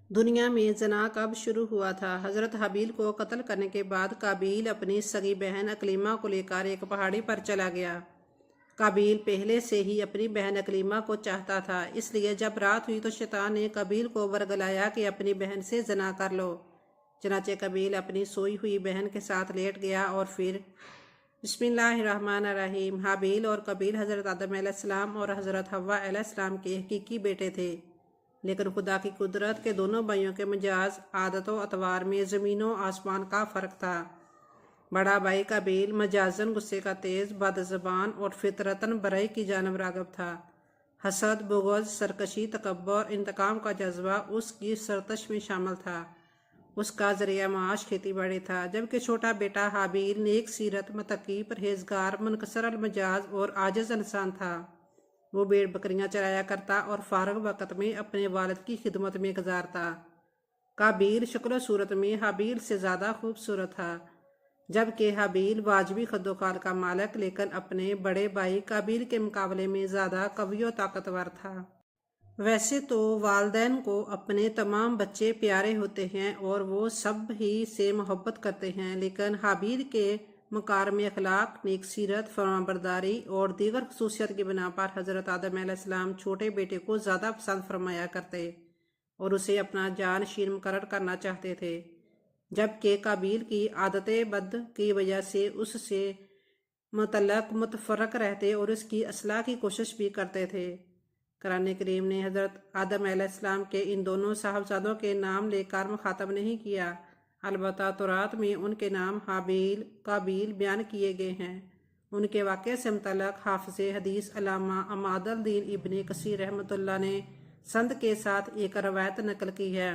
دنیا میں زنا کب شروع ہوا تھا؟ حضرت حابیل کو قتل کرنے کے بعد قابیل اپنی سگی بہن اکلیمہ کو لے کر ایک پہاڑی پر چلا گیا۔ قابیل پہلے سے ہی اپنی بہن اکلیمہ کو چاہتا تھا، اس لیے جب رات ہوئی تو شیطان نے قابیل کو ورگلایا کہ اپنی بہن سے زنا کر لو۔ چنانچہ قابیل اپنی سوئی ہوئی بہن کے ساتھ لیٹ گیا اور پھر بسم اللہ الرحمن الرحیم۔ حابیل اور قابیل حضرت آدم علیہ السلام اور حضرت حوا علیہ السلام کے حقیقی بیٹے تھے، لیکن خدا کی قدرت کے دونوں بھائیوں کے مجاز عادت و اطوار میں زمین و آسمان کا فرق تھا۔ بڑا بھائی قابیل مجازاً غصے کا تیز، بد زبان اور فطرتاً برائی کی جانب راغب تھا۔ حسد، بغض، سرکشی، تکبر، انتقام کا جذبہ اس کی سرتش میں شامل تھا۔ اس کا ذریعہ معاش کھیتی باڑی تھا، جبکہ چھوٹا بیٹا حابیل نیک سیرت، متقی، پرہیزگار، منکسر المجاز اور عاجز انسان تھا۔ وہ بھیڑ بکریاں چرایا کرتا اور فارغ وقت میں اپنے والد کی خدمت میں گزارتا۔ قابیل شکل و صورت میں حابیل سے زیادہ خوبصورت تھا، جبکہ حابیل واجبی خد و خال کا مالک لیکن اپنے بڑے بھائی قابیل کے مقابلے میں زیادہ قوی و طاقتور تھا۔ ویسے تو والدین کو اپنے تمام بچے پیارے ہوتے ہیں اور وہ سب ہی سے محبت کرتے ہیں، لیکن حابیل کے مکارم اخلاق، نیک سیرت، فرمانبرداری اور دیگر خصوصیات کی بنا پر حضرت آدم علیہ السلام چھوٹے بیٹے کو زیادہ پسند فرمایا کرتے اور اسے اپنا جانشین مقرر کرنا چاہتے تھے، جبکہ قابیل کی عادت بد کی وجہ سے اس سے متعلق متفرق رہتے اور اس کی اصلاح کی کوشش بھی کرتے تھے۔ قرآن کریم نے حضرت آدم علیہ السلام کے ان دونوں صاحبزادوں کے نام لے کر مخاطب نہیں کیا، البتہ تورات میں ان کے نام حابیل، قابیل بیان کیے گئے ہیں۔ ان کے واقعے سے متعلق حافظ حدیث علامہ عماد الدین ابن کثیر رحمۃ اللہ نے سند کے ساتھ ایک روایت نقل کی ہے،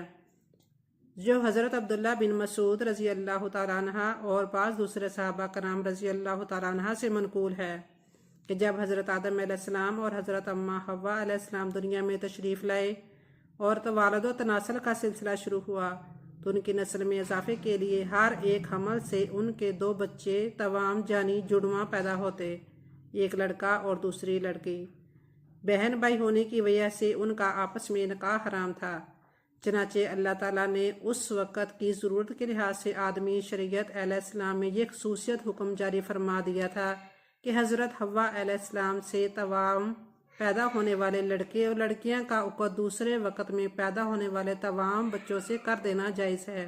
جو حضرت عبداللہ بن مسعود رضی اللہ تعالیٰ عنہ اور بعض دوسرے صحابہ کرام رضی اللہ تعالیٰ عنہ سے منقول ہے کہ جب حضرت آدم علیہ السلام اور حضرت اماں حوا علیہ السلام دنیا میں تشریف لائے اور توالد و تناسل کا سلسلہ شروع ہوا تو ان کی نسل میں اضافے کے لیے ہر ایک حمل سے ان کے 2 بچے توام جانی جڑواں پیدا ہوتے، ایک لڑکا اور دوسری لڑکی۔ بہن بھائی ہونے کی وجہ سے ان کا آپس میں نکاح حرام تھا، چنانچہ اللہ تعالیٰ نے اس وقت کی ضرورت کے لحاظ سے آدمی شریعت علیہ السلام میں یہ خصوصیت حکم جاری فرما دیا تھا کہ حضرت حوا علیہ السلام سے توام پیدا ہونے والے لڑکے اور لڑکیاں کا عقد دوسرے وقت میں پیدا ہونے والے توام بچوں سے کر دینا جائز ہے۔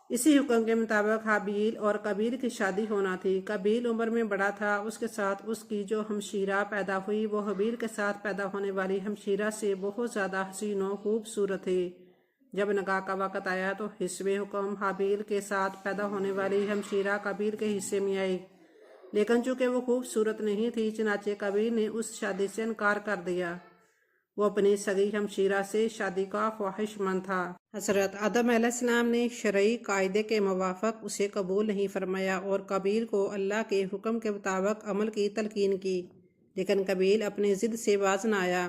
اسی حکم کے مطابق حابیل اور قابیل کی شادی ہونا تھی۔ قابیل عمر میں بڑا تھا، اس کے ساتھ اس کی جو ہمشیرہ پیدا ہوئی وہ حابیل کے ساتھ پیدا ہونے والی ہمشیرہ سے بہت زیادہ حسین و خوبصورت تھی۔ جب نکاح کا وقت آیا تو حسب حکم حابیل کے ساتھ پیدا ہونے والی ہمشیرہ قابیل کے حصے میں آئی، لیکن چونکہ وہ خوبصورت نہیں تھی چنانچہ قابیل نے اس شادی سے انکار کر دیا۔ وہ اپنی سگی ہمشیرہ سے شادی کا خواہش مند تھا۔ حضرت آدم علیہ السلام نے شرعی قاعدے کے موافق اسے قبول نہیں فرمایا اور قابیل کو اللہ کے حکم کے مطابق عمل کی تلقین کی، لیکن قابیل اپنی ضد سے باز نہ آیا۔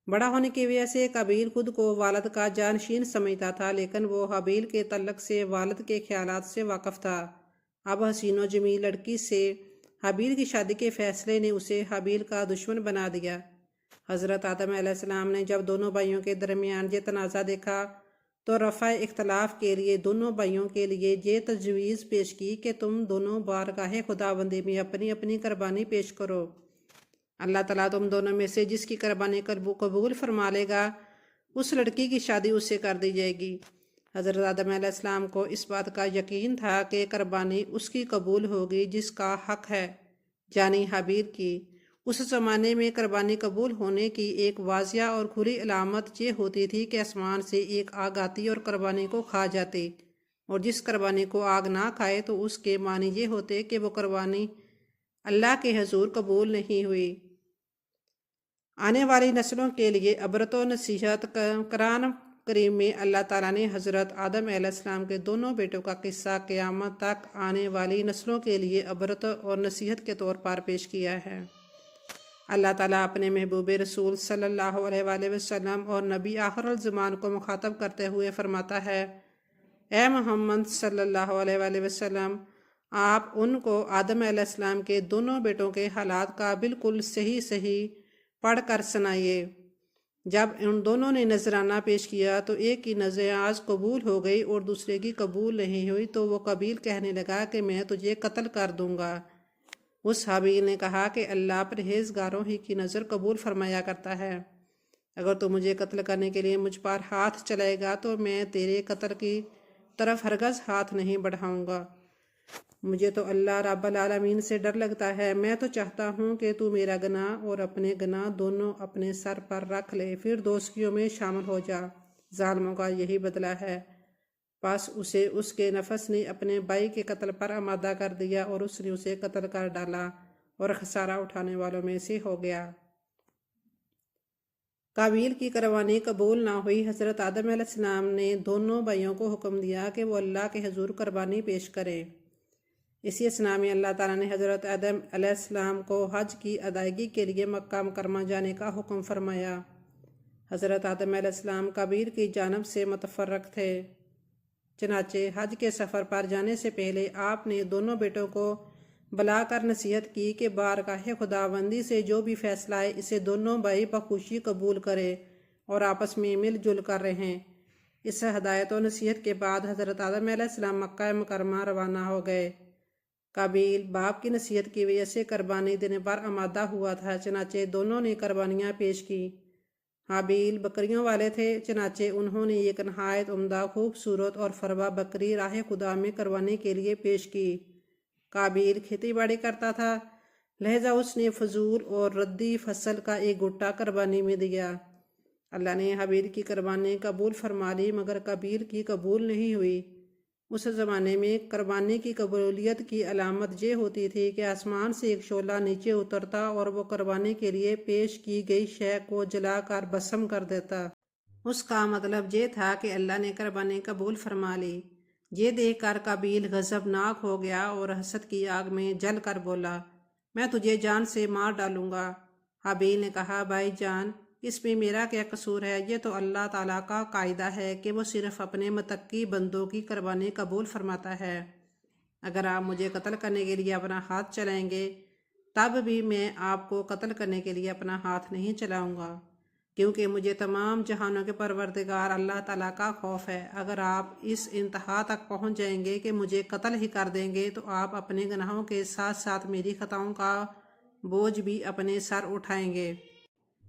بڑا ہونے کی وجہ سے قابیل خود کو والد کا جانشین سمجھتا تھا، لیکن وہ حابیل کے تعلق سے والد کے خیالات سے واقف تھا۔ اب حسین و جمیل لڑکی سے حابیل کی شادی کے فیصلے نے اسے حابیل کا دشمن بنا دیا۔ حضرت آدم علیہ السلام نے جب دونوں بھائیوں کے درمیان یہ تنازع دیکھا تو رفع اختلاف کے لیے دونوں بھائیوں کے لیے یہ تجویز پیش کی کہ تم دونوں بارگاہ خداوندی میں اپنی اپنی قربانی پیش کرو۔ اللہ تعالیٰ تم دونوں میں سے جس کی قربانی قبول فرما لے گا اس لڑکی کی شادی اس سے کر دی جائے گی۔ حضرت آدم علیہ السلام کو اس بات کا یقین تھا کہ قربانی اس کی قبول ہوگی جس کا حق ہے، یعنی حابیل کی۔ اس زمانے میں قربانی قبول ہونے کی ایک واضح اور کھلی علامت یہ ہوتی تھی کہ آسمان سے ایک آگ آتی اور قربانی کو کھا جاتی، اور جس قربانی کو آگ نہ کھائے تو اس کے معنی یہ ہوتے کہ وہ قربانی اللہ کے حضور قبول نہیں ہوئی۔ آنے والی نسلوں کے لیے عبرت و نصیحت۔ قرآن کریم میں اللہ تعالیٰ نے حضرت آدم علیہ السلام کے دونوں بیٹوں کا قصہ قیامت تک آنے والی نسلوں کے لیے عبرت اور نصیحت کے طور پر پیش کیا ہے۔ اللہ تعالیٰ اپنے محبوب رسول صلی اللہ علیہ وآلہ وسلم اور نبی آخر الزمان کو مخاطب کرتے ہوئے فرماتا ہے، اے محمد صلی اللہ علیہ وآلہ وسلم، آپ ان کو آدم علیہ السلام کے دونوں بیٹوں کے حالات کا بالکل صحیح پڑھ کر سنائیے۔ جب ان دونوں نے نذرانہ پیش کیا تو ایک کی نذر قبول ہو گئی اور دوسرے کی قبول نہیں ہوئی، تو وہ قابیل کہنے لگا کہ میں تجھے قتل کر دوں گا۔ اس حابیل نے کہا کہ اللہ پرہیزگاروں ہی کی نذر قبول فرمایا کرتا ہے، اگر تو مجھے قتل کرنے کے لیے مجھ پر ہاتھ چلائے گا تو میں تیرے قتل کی طرف ہرگز ہاتھ نہیں بڑھاؤں گا۔ مجھے تو اللہ رب العالمین سے ڈر لگتا ہے، میں تو چاہتا ہوں کہ تو میرا گناہ اور اپنے گناہ دونوں اپنے سر پر رکھ لے، پھر دوزخیوں میں شامل ہو جا۔ ظالموں کا یہی بدلہ ہے۔ پس اسے اس کے نفس نے اپنے بھائی کے قتل پر آمادہ کر دیا اور اس نے اسے قتل کر ڈالا اور خسارہ اٹھانے والوں میں سے ہو گیا۔ قابیل کی قربانی قبول نہ ہوئی۔ حضرت آدم علیہ السلام نے دونوں بھائیوں کو حکم دیا کہ وہ اللہ کے حضور قربانی پیش کریں۔ اسی اثناء میں اللہ تعالیٰ نے حضرت آدم علیہ السلام کو حج کی ادائیگی کے لیے مکہ مکرمہ جانے کا حکم فرمایا۔ حضرت آدم علیہ السلام قابیل کی جانب سے متفرق تھے، چنانچہ حج کے سفر پر جانے سے پہلے آپ نے دونوں بیٹوں کو بلا کر نصیحت کی کہ بارگاہ خداوندی سے جو بھی فیصلہ ہے اسے دونوں بھائی بخوشی قبول کرے اور آپس میں مل جل کر رہیں۔ اس ہدایت و نصیحت کے بعد حضرت آدم علیہ السلام مکہ مکرمہ روانہ ہو گئے۔ قابیل باپ کی نصیحت کی وجہ سے قربانی دینے پر آمادہ ہوا تھا، چنانچہ دونوں نے قربانیاں پیش کی۔ حابیل بکریوں والے تھے، چنانچہ انہوں نے ایک نہایت عمدہ خوبصورت اور فربہ بکری راہ خدا میں قربانی کے لیے پیش کی۔ قابیل کھیتی باڑی کرتا تھا، لہذا اس نے فضول اور ردی فصل کا ایک گٹا قربانی میں دیا۔ اللہ نے حابیل کی قربانی قبول فرما لی، مگر قابیل کی قبول نہیں ہوئی۔ اس زمانے میں قربانی کی قبولیت کی علامت یہ ہوتی تھی کہ آسمان سے ایک شعلہ نیچے اترتا اور وہ قربانی کے لیے پیش کی گئی شے کو جلا کر بھسم کر دیتا۔ اس کا مطلب یہ تھا کہ اللہ نے قربانی قبول فرما لی۔ یہ دیکھ کر قابیل غضبناک ہو گیا اور حسد کی آگ میں جل کر بولا، میں تجھے جان سے مار ڈالوں گا۔ حابیل نے کہا، بھائی جان، اس میں میرا کیا قصور ہے؟ یہ تو اللہ تعالیٰ کا قاعدہ ہے کہ وہ صرف اپنے متقی بندوں کی قربانی قبول فرماتا ہے۔ اگر آپ مجھے قتل کرنے کے لیے اپنا ہاتھ چلائیں گے تب بھی میں آپ کو قتل کرنے کے لیے اپنا ہاتھ نہیں چلاؤں گا، کیونکہ مجھے تمام جہانوں کے پروردگار اللہ تعالیٰ کا خوف ہے۔ اگر آپ اس انتہا تک پہنچ جائیں گے کہ مجھے قتل ہی کر دیں گے تو آپ اپنے گناہوں کے ساتھ ساتھ میری خطاؤں کا بوجھ بھی اپنے سر اٹھائیں گے۔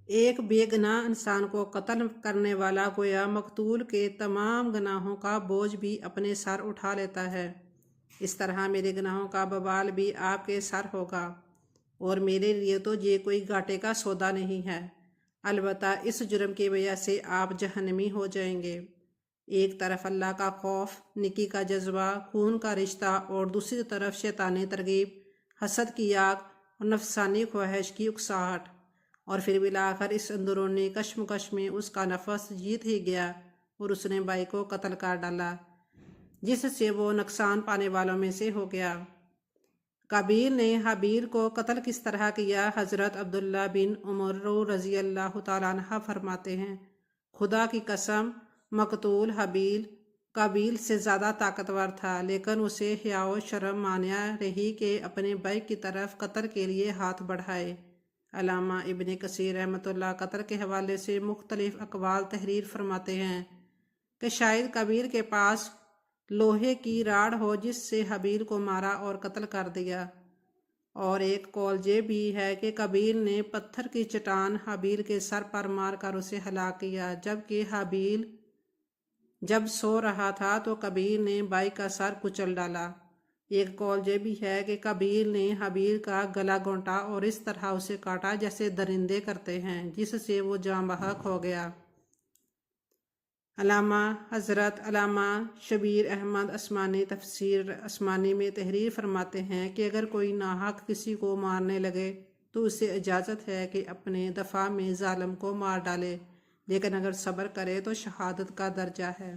ایک بے گناہ انسان کو قتل کرنے والا گویا مقتول کے تمام گناہوں کا بوجھ بھی اپنے سر اٹھا لیتا ہے۔ اس طرح میرے گناہوں کا بوال بھی آپ کے سر ہوگا، اور میرے لیے تو یہ کوئی گھاٹے کا سودا نہیں ہے۔ البتہ اس جرم کی وجہ سے آپ جہنمی ہو جائیں گے۔ ایک طرف اللہ کا خوف، نیکی کا جذبہ، خون کا رشتہ، اور دوسری طرف شیطانی ترغیب، حسد کی آگ اور نفسانی خواہش کی اکساہٹ، اور پھر بالآخر اس اندرونی کشمکش میں اس کا نفس جیت ہی گیا اور اس نے بھائی کو قتل کر ڈالا، جس سے وہ نقصان پانے والوں میں سے ہو گیا۔ قابیل نے حابیل کو قتل کس طرح کیا؟ حضرت عبداللہ بن عمر رضی اللہ تعالیٰ عنہ فرماتے ہیں، خدا کی قسم، مقتول حابیل قابیل سے زیادہ طاقتور تھا، لیکن اسے حیا و شرم مانع رہی کہ اپنے بھائی کی طرف قتل کے لیے ہاتھ بڑھائے۔ علامہ ابن کثیر رحمۃ اللہ قتل کے حوالے سے مختلف اقوال تحریر فرماتے ہیں کہ شاید قابیل کے پاس لوہے کی راڑ ہو جس سے حابیل کو مارا اور قتل کر دیا، اور ایک قول یہ بھی ہے کہ قابیل نے پتھر کی چٹان حابیل کے سر پر مار کر اسے ہلاک کیا، جبکہ حابیل جب سو رہا تھا تو قابیل نے بھائی کا سر کچل ڈالا۔ ایک قول یہ بھی ہے کہ قابیل نے حابیل کا گلا گھونٹا اور اس طرح اسے کاٹا جیسے درندے کرتے ہیں، جس سے وہ جاں بحق ہو گیا۔ حضرت علامہ شبیر احمد عثمانی تفسیر عثمانی میں تحریر فرماتے ہیں کہ اگر کوئی ناحق کسی کو مارنے لگے تو اسے اجازت ہے کہ اپنے دفاع میں ظالم کو مار ڈالے، لیکن اگر صبر کرے تو شہادت کا درجہ ہے۔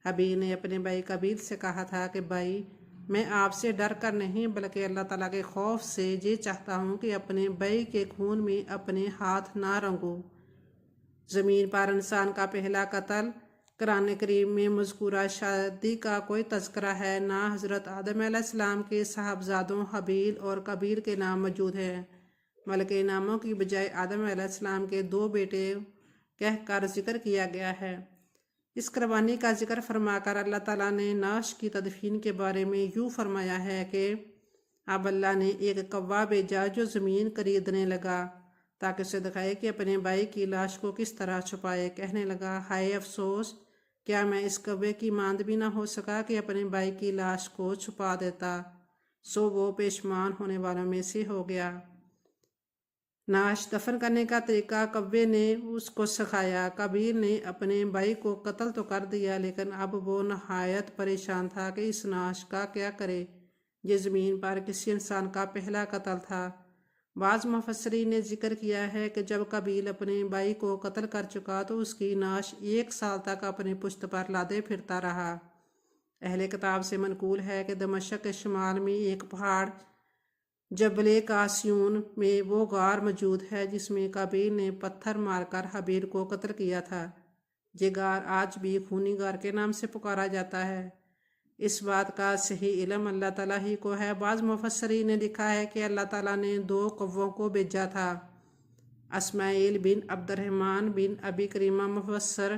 حابیل نے اپنے بھائی قابیل سے کہا تھا کہ بھائی، میں آپ سے ڈر کر نہیں بلکہ اللہ تعالیٰ کے خوف سے یہ چاہتا ہوں کہ اپنے بھائی کے خون میں اپنے ہاتھ نہ رنگوں۔ زمین پر انسان کا پہلا قتل قرآن کریم میں مذکورہ شادی کا کوئی تذکرہ ہے، نہ حضرت آدم علیہ السلام کے صاحبزادوں حابیل اور قابیل کے نام موجود ہیں، بلکہ ناموں کی بجائے آدم علیہ السلام کے دو بیٹے کہہ کر ذکر کیا گیا ہے۔ اس قربانی کا ذکر فرما کر اللہ تعالیٰ نے نعش کی تدفین کے بارے میں یوں فرمایا ہے کہ اب اللہ نے ایک کوا بھیجا جو زمین خریدنے لگا تاکہ اسے دکھائے کہ اپنے بھائی کی لاش کو کس طرح چھپائے۔ کہنے لگا، ہائے افسوس، کیا میں اس کوے کی ماند بھی نہ ہو سکا کہ اپنے بھائی کی لاش کو چھپا دیتا، سو وہ پیشمان ہونے والوں میں سے ہو گیا۔ نعش دفن کرنے کا طریقہ کوے نے اس کو سکھایا۔ قابیل نے اپنے بھائی کو قتل تو کر دیا، لیکن اب وہ نہایت پریشان تھا کہ اس نعش کا کیا کرے۔ یہ زمین پر کسی انسان کا پہلا قتل تھا۔ بعض مفسرین نے ذکر کیا ہے کہ جب قابیل اپنے بھائی کو قتل کر چکا تو اس کی نعش 1 سال تک اپنی پشت پر لادے پھرتا رہا۔ اہل کتاب سے منقول ہے کہ دمشق کے شمال میں ایک پہاڑ جبل قاسیون میں وہ غار موجود ہے جس میں قابیل نے پتھر مار کر حابیل کو قتل کیا تھا۔ یہ غار آج بھی خونی غار کے نام سے پکارا جاتا ہے۔ اس بات کا صحیح علم اللہ تعالیٰ ہی کو ہے۔ بعض مفسرین نے لکھا ہے کہ اللہ تعالیٰ نے 2 کووں کو بھیجا تھا۔ اسماعیل بن عبد الرحمن بن ابی کریمہ مفسر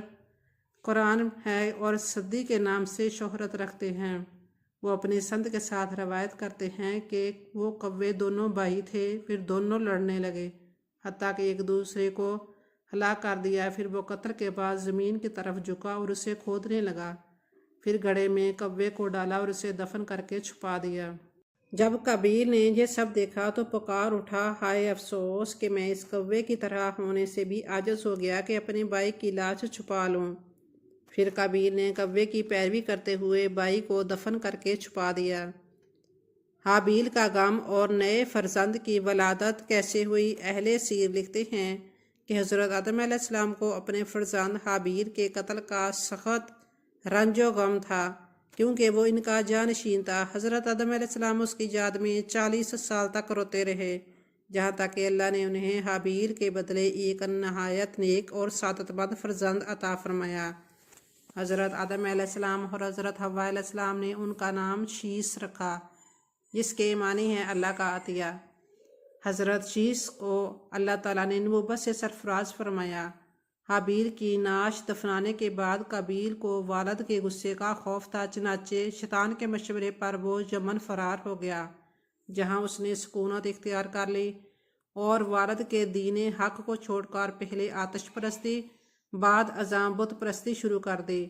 قرآن ہے اور صدی کے نام سے شہرت رکھتے ہیں۔ وہ اپنی سند کے ساتھ روایت کرتے ہیں کہ وہ کوے دونوں بھائی تھے، پھر دونوں لڑنے لگے حتیٰ کہ ایک دوسرے کو ہلاک کر دیا۔ پھر وہ قتل کے بعد زمین کی طرف جھکا اور اسے کھودنے لگا، پھر گڑھے میں کوے کو ڈالا اور اسے دفن کر کے چھپا دیا۔ جب قابیل نے یہ سب دیکھا تو پکار اٹھا، ہائے افسوس کہ میں اس کوے کی طرح ہونے سے بھی عاجز ہو گیا کہ اپنے بھائی کی لاش چھپا لوں۔ پھر قابیل نے کوے کی پیروی کرتے ہوئے بھائی کو دفن کر کے چھپا دیا۔ حابیل کا غم اور نئے فرزند کی ولادت کیسے ہوئی؟ اہل سیر لکھتے ہیں کہ حضرت آدم علیہ السلام کو اپنے فرزند حابیل کے قتل کا سخت رنج و غم تھا، کیونکہ وہ ان کا جانشین تھا۔ حضرت آدم علیہ السلام اس کی یاد میں 40 سال تک روتے رہے، جہاں تک کہ اللہ نے انہیں حابیل کے بدلے ایک نہایت نیک اور سعادت مند فرزند عطا فرمایا۔ حضرت آدم علیہ السلام اور حضرت حوا علیہ السلام نے ان کا نام شیس رکھا، جس کے معنی ہے اللہ کا عطیہ۔ حضرت شیس کو اللہ تعالیٰ نے نبوت سے سرفراز فرمایا۔ حابیل کی نعش دفنانے کے بعد قابیل کو والد کے غصے کا خوف تھا، چنانچہ شیطان کے مشورے پر وہ یمن فرار ہو گیا، جہاں اس نے سکونت اختیار کر لی اور والد کے دین حق کو چھوڑ کر پہلے آتش پرستی بعد ازاں بت پرستی شروع کر دی۔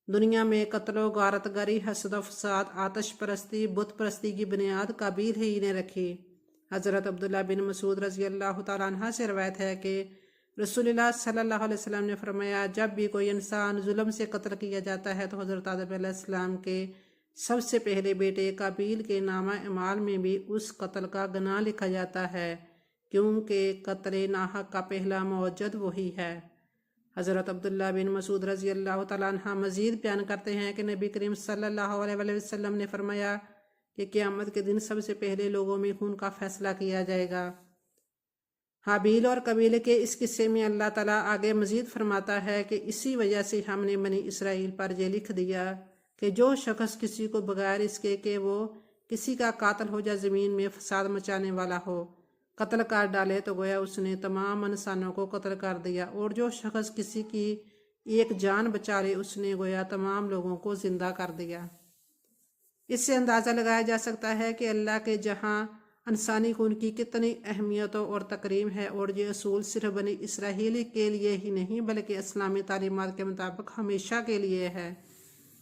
دنیا میں قتل و غارت گری، حسد و فساد، آتش پرستی، بت پرستی کی بنیاد قابیل ہی نے رکھی۔ حضرت عبداللہ بن مسعود رضی اللہ تعالیٰ عنہ سے روایت ہے کہ رسول اللہ صلی اللہ علیہ وسلم نے فرمایا، جب بھی کوئی انسان ظلم سے قتل کیا جاتا ہے تو حضرت آدم علیہ السلام کے سب سے پہلے بیٹے قابیل کے نامہ اعمال میں بھی اس قتل کا گناہ لکھا جاتا ہے، کیونکہ قتل ناحق کا پہلا موجد وہی ہے۔ حضرت عبداللہ بن مسعود رضی اللہ تعالیٰ عنہ مزید بیان کرتے ہیں کہ نبی کریم صلی اللہ علیہ وسلم نے فرمایا کہ قیامت کے دن سب سے پہلے لوگوں میں خون کا فیصلہ کیا جائے گا۔ حابیل اور قبیل کے اس قصے میں اللہ تعالیٰ آگے مزید فرماتا ہے کہ اسی وجہ سے ہم نے بنی اسرائیل پر یہ لکھ دیا کہ جو شخص کسی کو بغیر اس کے کہ وہ کسی کا قاتل ہو یا زمین میں فساد مچانے والا ہو قتل کر ڈالے تو گویا اس نے تمام انسانوں کو قتل کر دیا، اور جو شخص کسی کی ایک جان بچا لے اس نے گویا تمام لوگوں کو زندہ کر دیا۔ اس سے اندازہ لگایا جا سکتا ہے کہ اللہ کے جہاں انسانی خون کی کتنی اہمیت اور تکریم ہے، اور یہ اصول صرف بنی اسرائیل کے لیے ہی نہیں بلکہ اسلامی تعلیمات کے مطابق ہمیشہ کے لیے ہے۔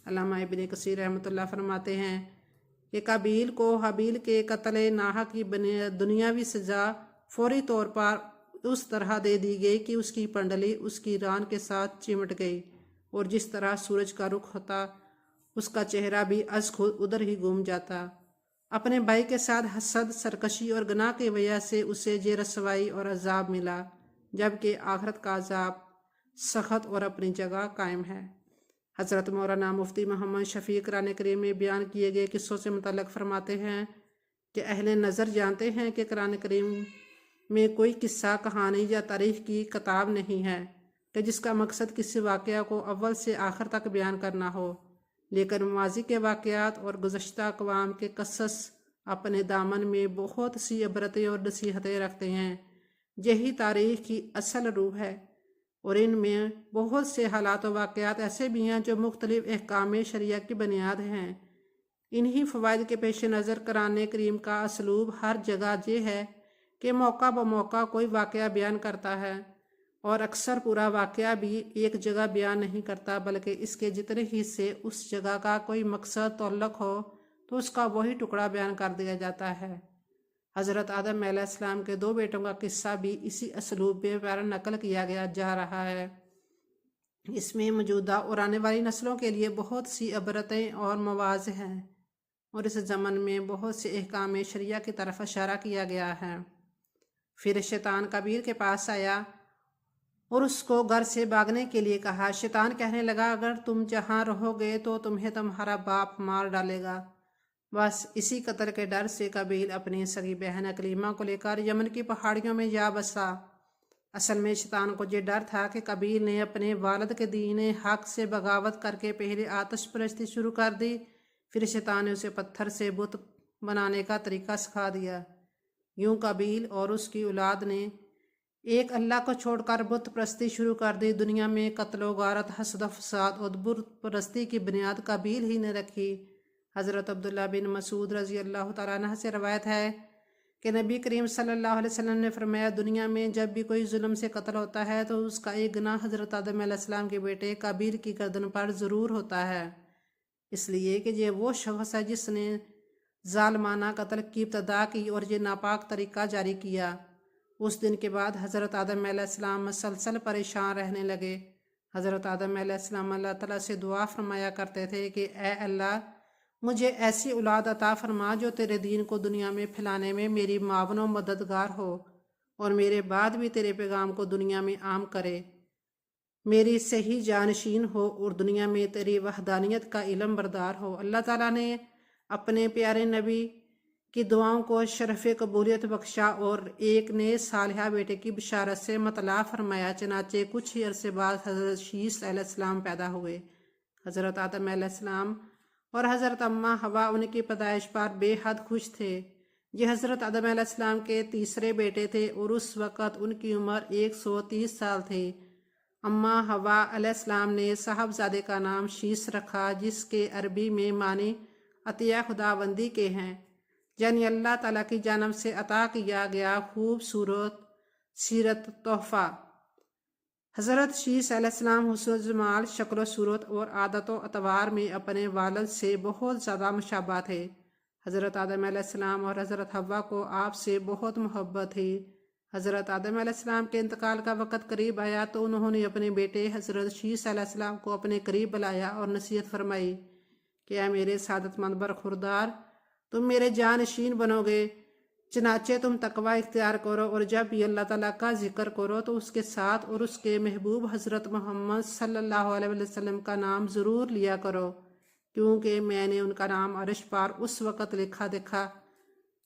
علامہ ابن کثیر رحمۃ اللہ فرماتے ہیں کہ قابیل کو حابیل کے قتل ناحق کی دنیاوی سزا فوری طور پر اس طرح دے دی گئی کہ اس کی پنڈلی اس کی ران کے ساتھ چمٹ گئی، اور جس طرح سورج کا رخ ہوتا اس کا چہرہ بھی از خود ادھر ہی گم جاتا۔ اپنے بھائی کے ساتھ حسد، سرکشی اور گناہ کی وجہ سے اسے یہ رسوائی اور عذاب ملا، جبکہ آخرت کا عذاب سخت اور اپنی جگہ قائم ہے۔ حضرت مولانا مفتی محمد شفیع قرآن کریم میں بیان کیے گئے قصوں سے متعلق فرماتے ہیں کہ اہل نظر جانتے ہیں کہ قرآن کریم میں کوئی قصہ، کہانی یا تاریخ کی کتاب نہیں ہے کہ جس کا مقصد کسی واقعہ کو اول سے آخر تک بیان کرنا ہو، لیکن ماضی کے واقعات اور گزشتہ اقوام کے قصص اپنے دامن میں بہت سی عبرتیں اور نصیحتیں رکھتے ہیں۔ یہی تاریخ کی اصل روح ہے۔ اور ان میں بہت سے حالات و واقعات ایسے بھی ہیں جو مختلف احکام شریعہ کی بنیاد ہیں۔ انہی فوائد کے پیش نظر قرآن کریم کا اسلوب ہر جگہ یہ ہے کہ موقع بموقع کوئی واقعہ بیان کرتا ہے، اور اکثر پورا واقعہ بھی ایک جگہ بیان نہیں کرتا، بلکہ اس کے جتنے حصے اس جگہ کا کوئی مقصد تعلق ہو تو اس کا وہی ٹکڑا بیان کر دیا جاتا ہے۔ حضرت آدم علیہ السلام کے 2 بیٹوں کا قصہ بھی اسی اسلوب پہ پیارا نقل کیا جا رہا ہے۔ اس میں موجودہ اور آنے والی نسلوں کے لیے بہت سی عبرتیں اور مواعظ ہیں، اور اس ضمن میں بہت سے احکام شریعہ کی طرف اشارہ کیا گیا ہے۔ پھر شیطان قابیل کے پاس آیا اور اس کو گھر سے بھاگنے کے لیے کہا۔ شیطان کہنے لگا، اگر تم جہاں رہو گے تو تمہیں تمہارا باپ مار ڈالے گا۔ بس اسی قتل کے ڈر سے قابیل اپنی سگی بہن اکلیمہ کو لے کر یمن کی پہاڑیوں میں جا بسا۔ اصل میں شیطان کو یہ ڈر تھا کہ قابیل نے اپنے والد کے دین حق سے بغاوت کر کے پہلے آتش پرستی شروع کر دی، پھر شیطان نے اسے پتھر سے بت بنانے کا طریقہ سکھا دیا۔ یوں قابیل اور اس کی اولاد نے ایک اللہ کو چھوڑ کر بت پرستی شروع کر دی۔ دنیا میں قتل و غارت، حسد و فساد اور بت پرستی کی بنیاد قابیل ہی نے رکھی۔ حضرت عبداللہ بن مسعود رضی اللہ تعالیٰ عنہ سے روایت ہے کہ نبی کریم صلی اللہ علیہ وسلم نے فرمایا، دنیا میں جب بھی کوئی ظلم سے قتل ہوتا ہے تو اس کا ایک گناہ حضرت آدم علیہ السلام کے بیٹے قابیل کی گردن پر ضرور ہوتا ہے، اس لیے کہ یہ وہ شخص ہے جس نے ظالمانہ قتل کی ابتدا کی اور یہ ناپاک طریقہ جاری کیا۔ اس دن کے بعد حضرت آدم علیہ السلام مسلسل پریشان رہنے لگے۔ حضرت آدم علیہ السلام اللہ تعالیٰ سے دعا فرمایا کرتے تھے کہ اے اللہ، مجھے ایسی اولاد عطا فرما جو تیرے دین کو دنیا میں پھیلانے میں میری معاون و مددگار ہو، اور میرے بعد بھی تیرے پیغام کو دنیا میں عام کرے، میری صحیح جانشین ہو اور دنیا میں تیری وحدانیت کا علم بردار ہو۔ اللہ تعالیٰ نے اپنے پیارے نبی کی دعاؤں کو شرف قبولیت بخشا اور ایک نئے صالحہ بیٹے کی بشارت سے مطلع فرمایا۔ چنانچہ کچھ ہی عرصے بعد حضرت شیث علیہ السلام پیدا ہوئے۔ حضرت آدم علیہ السلام اور حضرت اماں حوا ان کی پیدائش پر بے حد خوش تھے۔ یہ حضرت آدم علیہ السلام کے تیسرے بیٹے تھے اور اس وقت ان کی عمر 130 سال تھی۔ اماں حوا علیہ السلام نے صاحبزادے کا نام شیث رکھا، جس کے عربی میں معنی عطیہ خداوندی کے ہیں، یعنی اللہ تعالیٰ کی جانب سے عطا کیا گیا خوبصورت سیرت تحفہ۔ حضرت شیث علیہ السلام حسن و جمال، شکل و صورت اور عادت و اطوار میں اپنے والد سے بہت زیادہ مشابہ تھے۔ حضرت آدم علیہ السلام اور حضرت حوا کو آپ سے بہت محبت تھی۔ حضرت آدم علیہ السلام کے انتقال کا وقت قریب آیا تو انہوں نے اپنے بیٹے حضرت شیث علیہ السلام کو اپنے قریب بلایا اور نصیحت فرمائی کہ اے میرے سعادت مند برخوردار، تم میرے جانشین بنو گے، چنانچہ تم تقوی اختیار کرو اور جب بھی اللہ تعالیٰ کا ذکر کرو تو اس کے ساتھ اور اس کے محبوب حضرت محمد صلی اللہ علیہ وسلم کا نام ضرور لیا کرو، کیونکہ میں نے ان کا نام عرش پر اس وقت لکھا دیکھا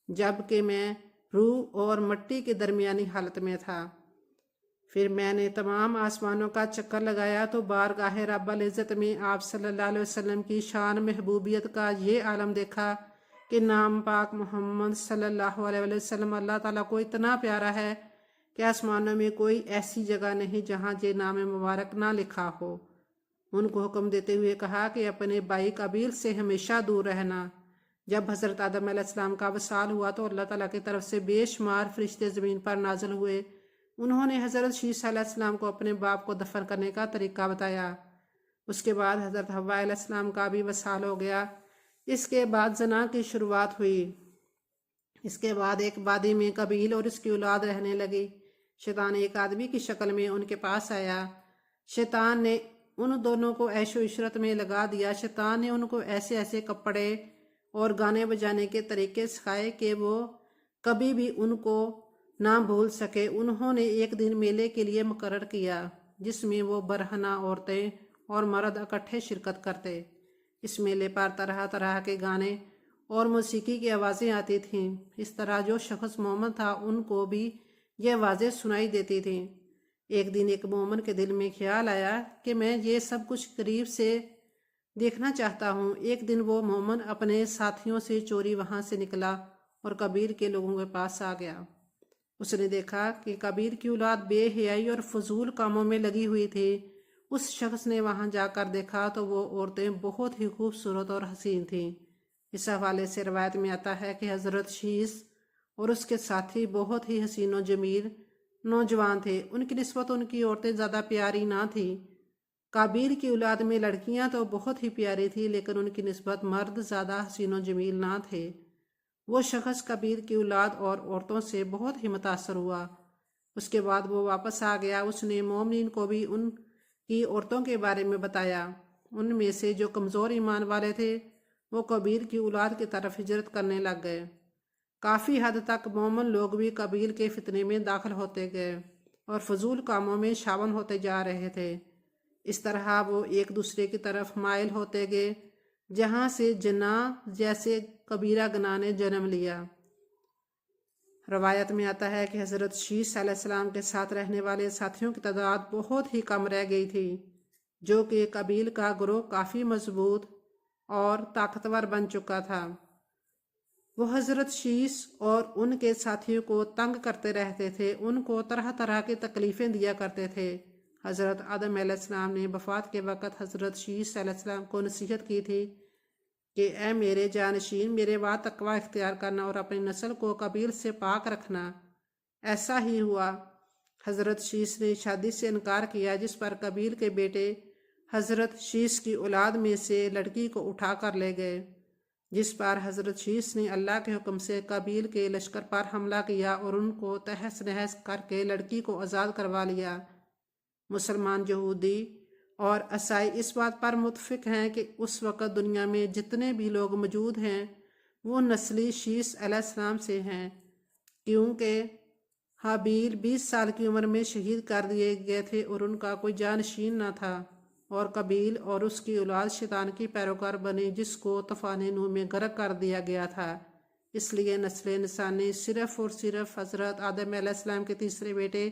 جب کہ میں روح اور مٹی کے درمیانی حالت میں تھا۔ پھر میں نے تمام آسمانوں کا چکر لگایا تو بارگاہ رب العزت میں آپ صلی اللہ علیہ وسلم کی شان محبوبیت کا یہ عالم دیکھا کہ نام پاک محمد صلی اللہ علیہ وسلم اللہ تعالیٰ کو اتنا پیارا ہے کہ آسمانوں میں کوئی ایسی جگہ نہیں جہاں یہ نام مبارک نہ لکھا ہو۔ ان کو حکم دیتے ہوئے کہا کہ اپنے بھائی قابیل سے ہمیشہ دور رہنا۔ جب حضرت آدم علیہ السلام کا وصال ہوا تو اللہ تعالیٰ کی طرف سے بے شمار فرشتے زمین پر نازل ہوئے۔ انہوں نے حضرت شیث علیہ السلام کو اپنے باپ کو دفن کرنے کا طریقہ بتایا۔ اس کے بعد حضرت حوا علیہ السلام کا بھی وصال ہو گیا۔ اس کے بعد زنا کی شروعات ہوئی۔ اس کے بعد ایک وادی میں قابیل اور اس کی اولاد رہنے لگی۔ شیطان ایک آدمی کی شکل میں ان کے پاس آیا۔ شیطان نے ان دونوں کو عیش و عشرت میں لگا دیا۔ شیطان نے ان کو ایسے ایسے کپڑے اور گانے بجانے کے طریقے سکھائے کہ وہ کبھی بھی ان کو نہ بھول سکے۔ انہوں نے ایک دن میلے کے لیے مقرر کیا جس میں وہ برہنہ عورتیں اور مرد اکٹھے شرکت کرتے۔ اس میلے پر طرح طرح کے گانے اور موسیقی کی آوازیں آتی تھیں۔ اس طرح جو شخص مومن تھا ان کو بھی یہ آوازیں سنائی دیتی تھیں۔ ایک دن ایک مومن کے دل میں خیال آیا کہ میں یہ سب کچھ قریب سے دیکھنا چاہتا ہوں۔ ایک دن وہ مومن اپنے ساتھیوں سے چوری وہاں سے نکلا اور قابیل کے لوگوں کے پاس آ گیا۔ اس نے دیکھا کہ قابیل کی اولاد بے حیائی اور فضول کاموں میں لگی ہوئی تھی۔ اس شخص نے وہاں جا کر دیکھا تو وہ عورتیں بہت ہی خوبصورت اور حسین تھیں۔ اس حوالے سے روایت میں آتا ہے کہ حضرت شیس اور اس کے ساتھی بہت ہی حسین و جمیل نوجوان تھے۔ ان کی نسبت ان کی عورتیں زیادہ پیاری نہ تھیں۔ قابیل کی اولاد میں لڑکیاں تو بہت ہی پیاری تھی، لیکن ان کی نسبت مرد زیادہ حسین و جمیل نہ تھے۔ وہ شخص قابیل کی اولاد اور عورتوں سے بہت ہی متاثر ہوا۔ اس کے بعد وہ واپس آ گیا۔ اس نے مومنین کو بھی ان کی عورتوں کے بارے میں بتایا۔ ان میں سے جو کمزور ایمان والے تھے وہ قابیل کی اولاد کی طرف ہجرت کرنے لگ گئے۔ کافی حد تک مومن لوگ بھی قابیل کے فتنے میں داخل ہوتے گئے اور فضول کاموں میں شامل ہوتے جا رہے تھے۔ اس طرح وہ ایک دوسرے کی طرف مائل ہوتے گئے، جہاں سے جناح جیسے کبیرہ گناہ نے جنم لیا۔ روایت میں آتا ہے کہ حضرت شیس علیہ السلام کے ساتھ رہنے والے ساتھیوں کی تعداد بہت ہی کم رہ گئی تھی، جو کہ قابیل کا گروہ کافی مضبوط اور طاقتور بن چکا تھا۔ وہ حضرت شیس اور ان کے ساتھیوں کو تنگ کرتے رہتے تھے، ان کو طرح طرح کی تکلیفیں دیا کرتے تھے۔ حضرت آدم علیہ السلام نے وفات کے وقت حضرت شیس علیہ السلام کو نصیحت کی تھی کہ اے میرے جانشین، میرے بعد تقوی اختیار کرنا اور اپنی نسل کو قابیل سے پاک رکھنا۔ ایسا ہی ہوا۔ حضرت شیس نے شادی سے انکار کیا، جس پر قابیل کے بیٹے حضرت شیس کی اولاد میں سے لڑکی کو اٹھا کر لے گئے، جس پر حضرت شیس نے اللہ کے حکم سے قابیل کے لشکر پر حملہ کیا اور ان کو تہس نہس کر کے لڑکی کو آزاد کروا لیا۔ مسلمان، یہودی اور عیسائی اس بات پر متفق ہیں کہ اس وقت دنیا میں جتنے بھی لوگ موجود ہیں وہ نسلی شیس علیہ السلام سے ہیں، کیونکہ حابیل 20 سال کی عمر میں شہید کر دیے گئے تھے اور ان کا کوئی جانشین نہ تھا، اور قابیل اور اس کی اولاد شیطان کی پیروکار بنی، جس کو طوفان نوح میں غرق کر دیا گیا تھا۔ اس لیے نسل انسانی صرف اور صرف حضرت آدم علیہ السلام کے تیسرے بیٹے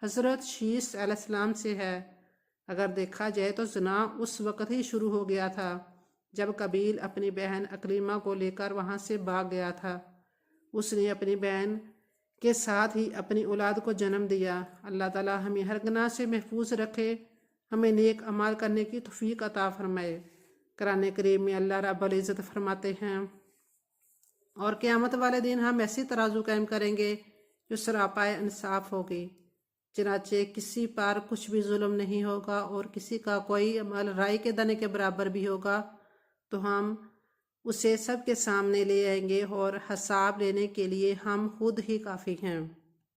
حضرت شیس علیہ السلام سے ہے۔ اگر دیکھا جائے تو زنا اس وقت ہی شروع ہو گیا تھا جب قابیل اپنی بہن اکلیمہ کو لے کر وہاں سے بھاگ گیا تھا۔ اس نے اپنی بہن کے ساتھ ہی اپنی اولاد کو جنم دیا۔ اللہ تعالی ہمیں ہر گناہ سے محفوظ رکھے، ہمیں نیک اعمال کرنے کی توفیق عطا فرمائے۔ قرآن کریم میں اللہ رب العزت فرماتے ہیں، اور قیامت والے دن ہم ایسی ترازو قائم کریں گے جو سراپائے انصاف ہوگی، چنانچہ کسی پر کچھ بھی ظلم نہیں ہوگا اور کسی کا کوئی عمل رائی کے دانے کے برابر بھی ہوگا تو ہم اسے سب کے سامنے لے آئیں گے، اور حساب لینے کے لیے ہم خود ہی کافی ہیں۔